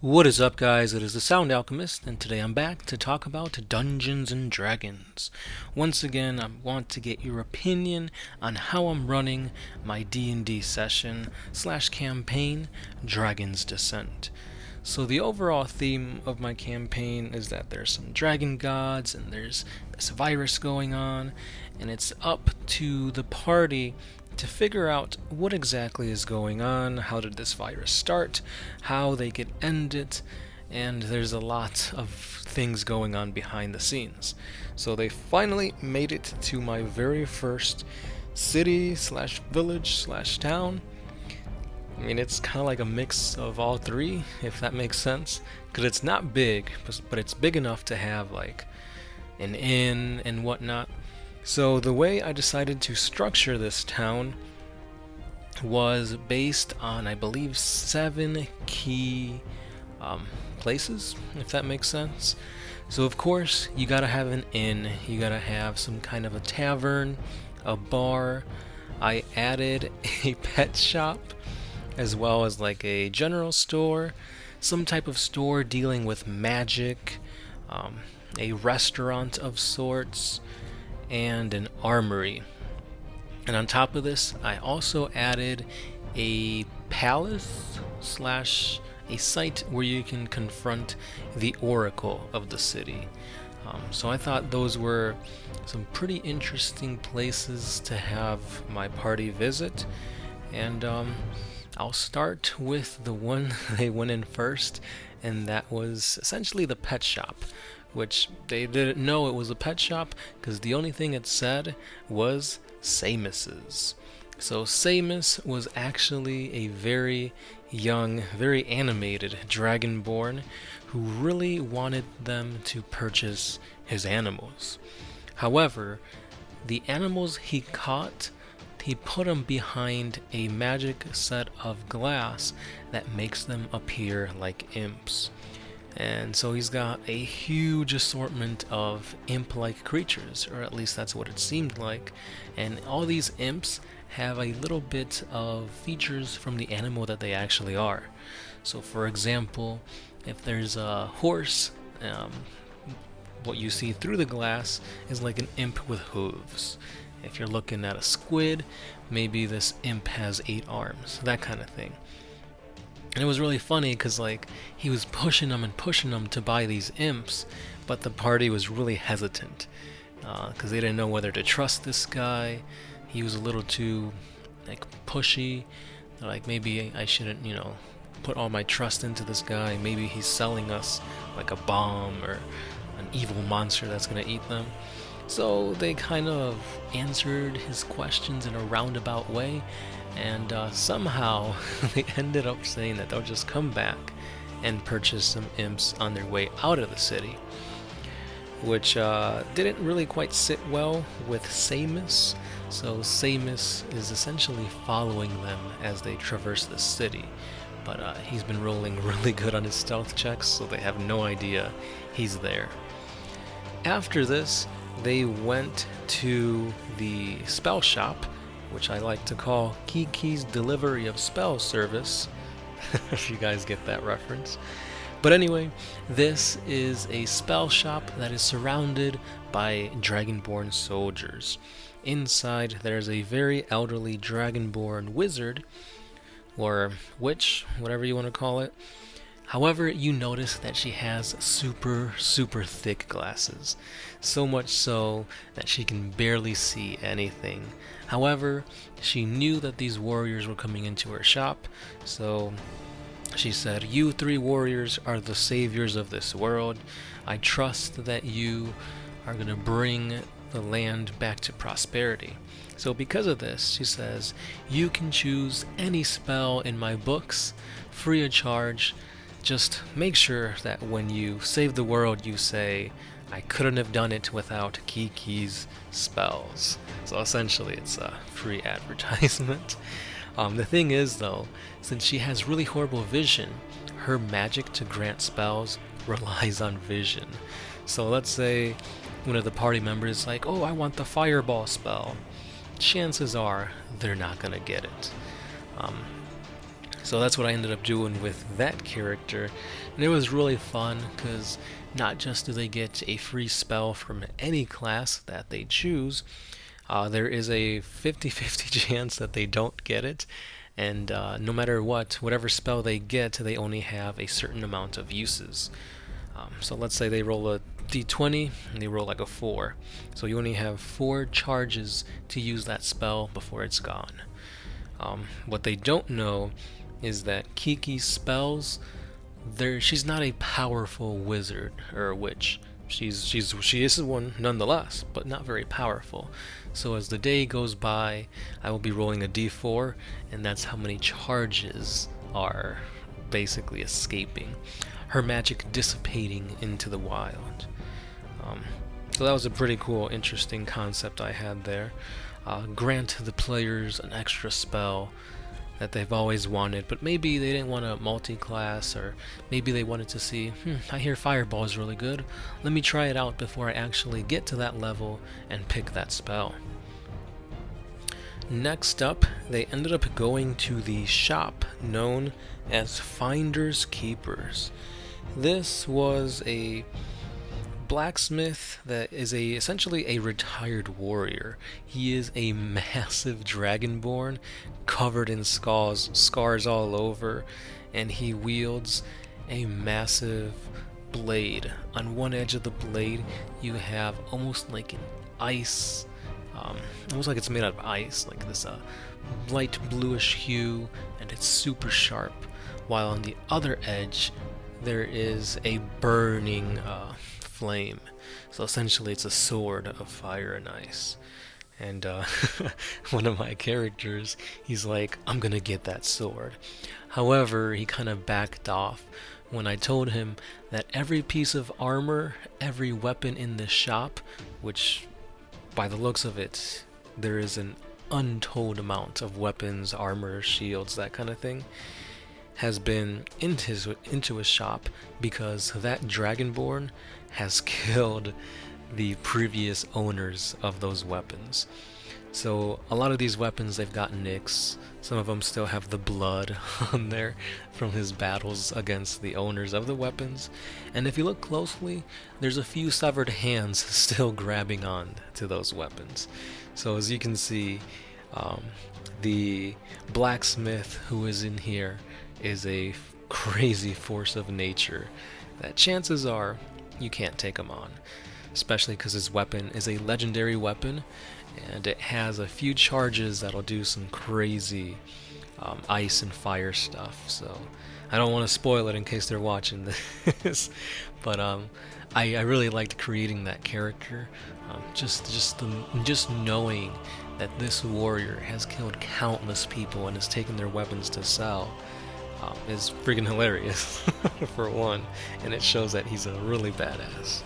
What is up, guys? It is the Sound Alchemist, and today I'm back to talk about Dungeons and Dragons. Once again, I want to get your opinion on how I'm running my D&D session slash campaign, Dragon's Descent. So the overall theme of my campaign is that there's some dragon gods and there's this virus going on, and it's up to the party to figure out what exactly is going on, how did this virus start, how they could end it, and there's a lot of things going on behind the scenes. So they finally made it to my very first city slash village slash town. I mean, it's kind of like a mix of all three, if that makes sense, because it's not big, but it's big enough to have like an inn and whatnot. So the way I decided to structure this town was based on, I believe, 7 key places, if that makes sense. So of course, you gotta have an inn, you gotta have some kind of a tavern, a bar. I added a pet shop, as well as like a general store, some type of store dealing with magic, a restaurant of sorts, and an armory. And on top of this, I also added a palace slash a site where you can confront the oracle of the city. So I thought those were some pretty interesting places to have my party visit. And I'll start with the one they went in first, and that was essentially the pet shop, which they didn't know it was a pet shop because the only thing it said was Samus's. So Samus was actually a very young, very animated Dragonborn who really wanted them to purchase his animals. However, the animals he caught, he put them behind a magic set of glass that makes them appear like imps. And so he's got a huge assortment of imp-like creatures, or at least that's what it seemed like. And all these imps have a little bit of features from the animal that they actually are. So for example, if there's a horse, what you see through the glass is like an imp with hooves. If you're looking at a squid, maybe this imp has 8 arms, that kind of thing. And it was really funny because like he was pushing them to buy these imps, but the party was really hesitant because they didn't know whether to trust this guy. He was a little too like pushy. They're like, maybe I shouldn't, put all my trust into this guy. Maybe he's selling us like a bomb or an evil monster that's gonna eat them. So they kind of answered his questions in a roundabout way, and somehow they ended up saying that they'll just come back and purchase some imps on their way out of the city, which didn't really quite sit well with Samus. So Samus is essentially following them as they traverse the city, but he's been rolling really good on his stealth checks, so they have no idea he's there. After this, they went to the spell shop, which I like to call Kiki's Delivery of Spell Service, if you guys get that reference. But anyway, this is a spell shop that is surrounded by Dragonborn soldiers. Inside, there's a very elderly Dragonborn wizard, or witch, whatever you want to call it. However, you notice that she has super thick glasses, so much so that she can barely see anything. However, she knew that these warriors were coming into her shop, so she said, "You 3 warriors are the saviors of this world. I trust that you are going to bring the land back to prosperity. So because of this," she says, "you can choose any spell in my books, free of charge. Just make sure that when you save the world, you say, 'I couldn't have done it without Kiki's spells.'" So essentially, it's a free advertisement. The thing is, though, since she has really horrible vision, her magic to grant spells relies on vision. So let's say one of the party members is like, "Oh, I want the fireball spell." Chances are they're not going to get it. So that's what I ended up doing with that character, and it was really fun because not just do they get a free spell from any class that they choose, there is a 50-50 chance that they don't get it, and no matter whatever spell they get, they only have a certain amount of uses. So let's say they roll a d20 and they roll like a 4. So you only have 4 charges to use that spell before it's gone. What they don't know is that Kiki's spells, she's not a powerful wizard or a witch. She is one nonetheless, but not very powerful. So as the day goes by, I will be rolling a d4, and that's how many charges are basically escaping. Her magic dissipating into the wild. So that was a pretty cool, interesting concept I had there. Grant the players an extra spell that they've always wanted, but maybe they didn't want a multi-class, or maybe they wanted to see, I hear Fireball is really good. Let me try it out before I actually get to that level and pick that spell. Next up, they ended up going to the shop known as Finders Keepers. This was a blacksmith that is essentially a retired warrior. He is a massive Dragonborn covered in scars all over, and he wields a massive blade. On one edge of the blade you have almost like an ice, almost like it's made out of ice, like this light bluish hue, and it's super sharp, while on the other edge there is a burning flame. So essentially it's a sword of fire and ice. And one of my characters, he's like, I'm gonna get that sword. However, he kind of backed off when I told him that every piece of armor, every weapon in the shop, which by the looks of it, there is an untold amount of weapons, armor, shields, that kind of thing, has been into his shop because that Dragonborn has killed the previous owners of those weapons. So a lot of these weapons, they've got nicks. Some of them still have the blood on there from his battles against the owners of the weapons. And if you look closely, there's a few severed hands still grabbing on to those weapons. So as you can see, the blacksmith who is in here is a crazy force of nature that chances are you can't take him on, especially because his weapon is a legendary weapon and it has a few charges that'll do some crazy ice and fire stuff. So I don't want to spoil it in case they're watching this, but I really liked creating that character. Just knowing that this warrior has killed countless people and has taken their weapons to sell is freaking hilarious for one, and it shows that he's a really badass.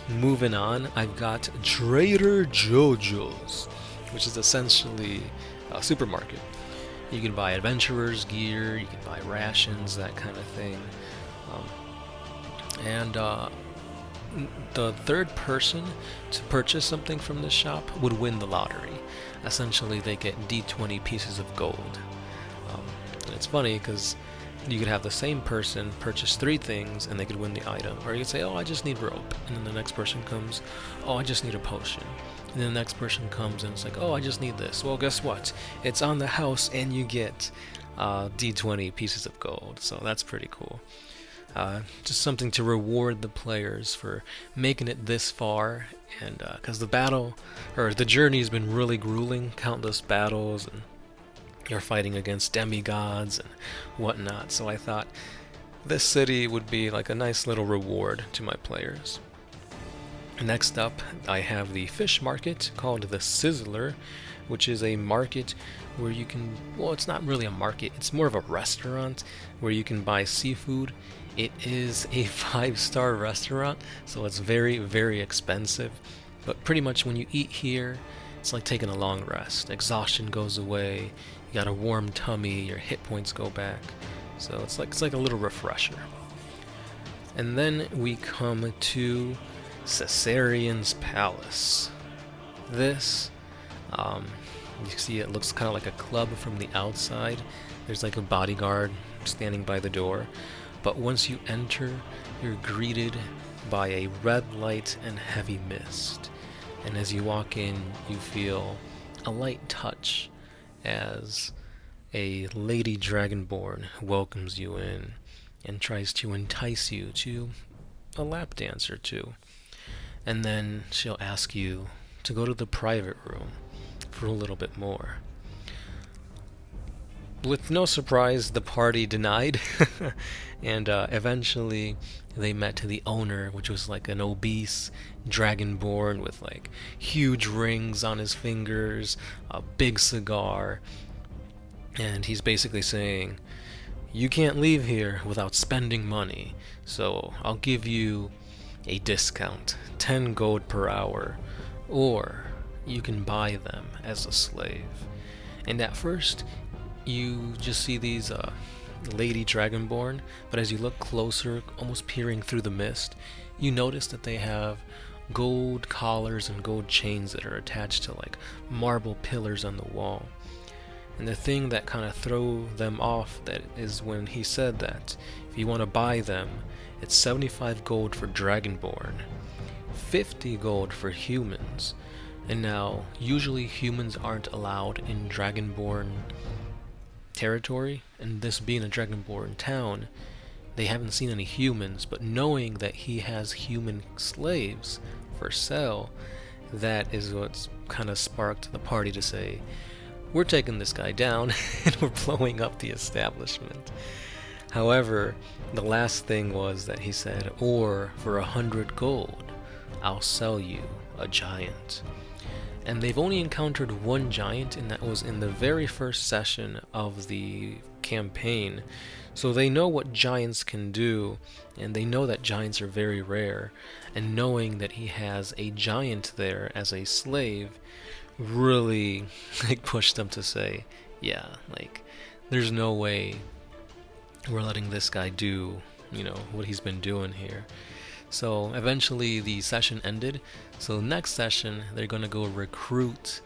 Moving on, I've got Trader Joe Jules, which is essentially a supermarket. You can buy adventurer's gear, you can buy rations, that kind of thing. And the third person to purchase something from this shop would win the lottery. Essentially, they get D20 pieces of gold. And it's funny because you could have the same person purchase 3 things and they could win the item. Or you could say, oh, I just need rope. And then the next person comes, oh, I just need a potion. And then the next person comes and it's like, oh, I just need this. Well, guess what? It's on the house and you get D20 pieces of gold. So that's pretty cool. Just something to reward the players for making it this far. And because the journey has been really grueling, countless battles, and you're fighting against demigods and whatnot, so I thought this city would be like a nice little reward to my players. Next up, I have the fish market called the Sizzler, which is a market where you can, well, it's not really a market, it's more of a restaurant where you can buy seafood. It is a 5-star restaurant, so it's very, very expensive, but pretty much when you eat here, it's like taking a long rest. Exhaustion goes away, you got a warm tummy, your hit points go back. So it's like a little refresher. And then we come to Caesareans Palace. This You see it looks kind of like a club from the outside. There's like a bodyguard standing by the door. But once you enter, you're greeted by a red light and heavy mist. And as you walk in, you feel a light touch as a lady Dragonborn welcomes you in and tries to entice you to a lap dance or two. And then she'll ask you to go to the private room for a little bit more. With no surprise, the party denied, and eventually they met the owner, which was like an obese Dragonborn with like huge rings on his fingers, a big cigar, and he's basically saying, you can't leave here without spending money, so I'll give you a discount, 10 gold per hour, or you can buy them as a slave. And at first, you just see these lady Dragonborn, but as you look closer, almost peering through the mist, you notice that they have gold collars and gold chains that are attached to like marble pillars on the wall. And the thing that kind of throw them off that is when he said that if you want to buy them, it's 75 gold for Dragonborn, 50 gold for humans. And now, usually humans aren't allowed in Dragonborn territory, and this being a Dragonborn town, they haven't seen any humans, but knowing that he has human slaves for sale, that is what's kind of sparked the party to say, we're taking this guy down and we're blowing up the establishment. However, the last thing was that he said, or for 100 gold, I'll sell you a giant. And they've only encountered one giant, and that was in the very first session of the campaign. So they know what giants can do, and they know that giants are very rare. And knowing that he has a giant there as a slave really like pushed them to say, yeah, like there's no way we're letting this guy do, what he's been doing here. So eventually the session ended. So next session they're going to go recruit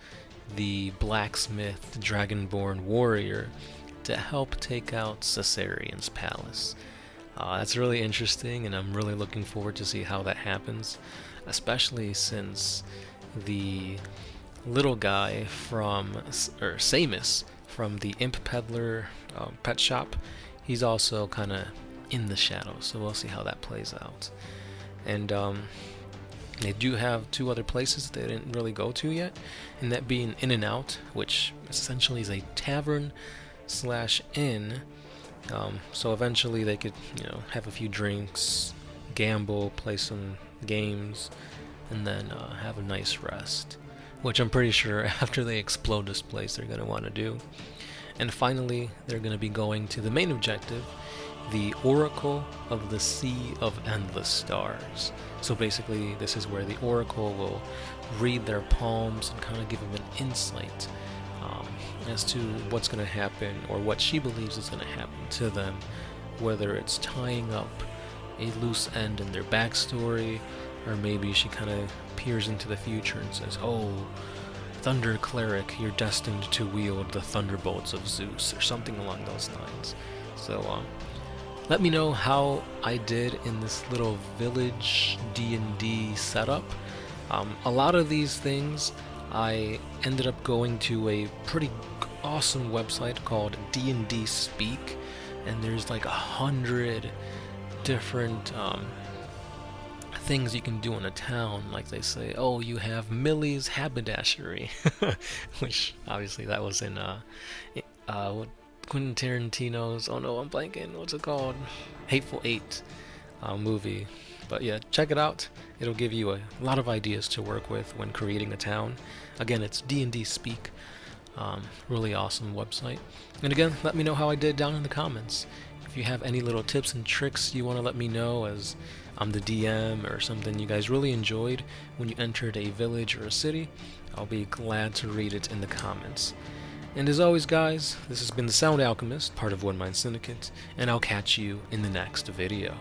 the blacksmith Dragonborn warrior to help take out Caesareans Palace. That's really interesting, and I'm really looking forward to see how that happens, especially since the little guy from, or Samus, from the Imp Peddler pet shop, he's also kind of in the shadows, so we'll see how that plays out. And they do have two other places they didn't really go to yet, and that being In and Out, which essentially is a tavern slash inn. So eventually they could, have a few drinks, gamble, play some games, and then have a nice rest, which I'm pretty sure after they explode this place they're going to want to do. And finally, they're going to be going to the main objective, the Oracle of the Sea of Endless Stars. So basically, this is where the Oracle will read their palms and kind of give them an insight as to what's going to happen, or what she believes is going to happen to them, whether it's tying up a loose end in their backstory, or maybe she kind of peers into the future and says, oh, Thunder Cleric, you're destined to wield the thunderbolts of Zeus, or something along those lines. So let me know how I did in this little village D&D setup. A lot of these things I ended up going to a pretty awesome website called D&D Speak, and there's like 100 different things you can do in a town. Like they say, oh, you have Millie's haberdashery, which obviously that was in Quentin Tarantino's, oh no, I'm blanking, what's it called? Hateful Eight movie. But yeah, check it out. It'll give you a lot of ideas to work with when creating a town. Again, it's D&D Speak. Really awesome website. And again, let me know how I did down in the comments. If you have any little tips and tricks you want to let me know, as I'm the DM, or something you guys really enjoyed when you entered a village or a city, I'll be glad to read it in the comments. And as always, guys, this has been the Sound Alchemist, part of One Mind Syndicate, and I'll catch you in the next video.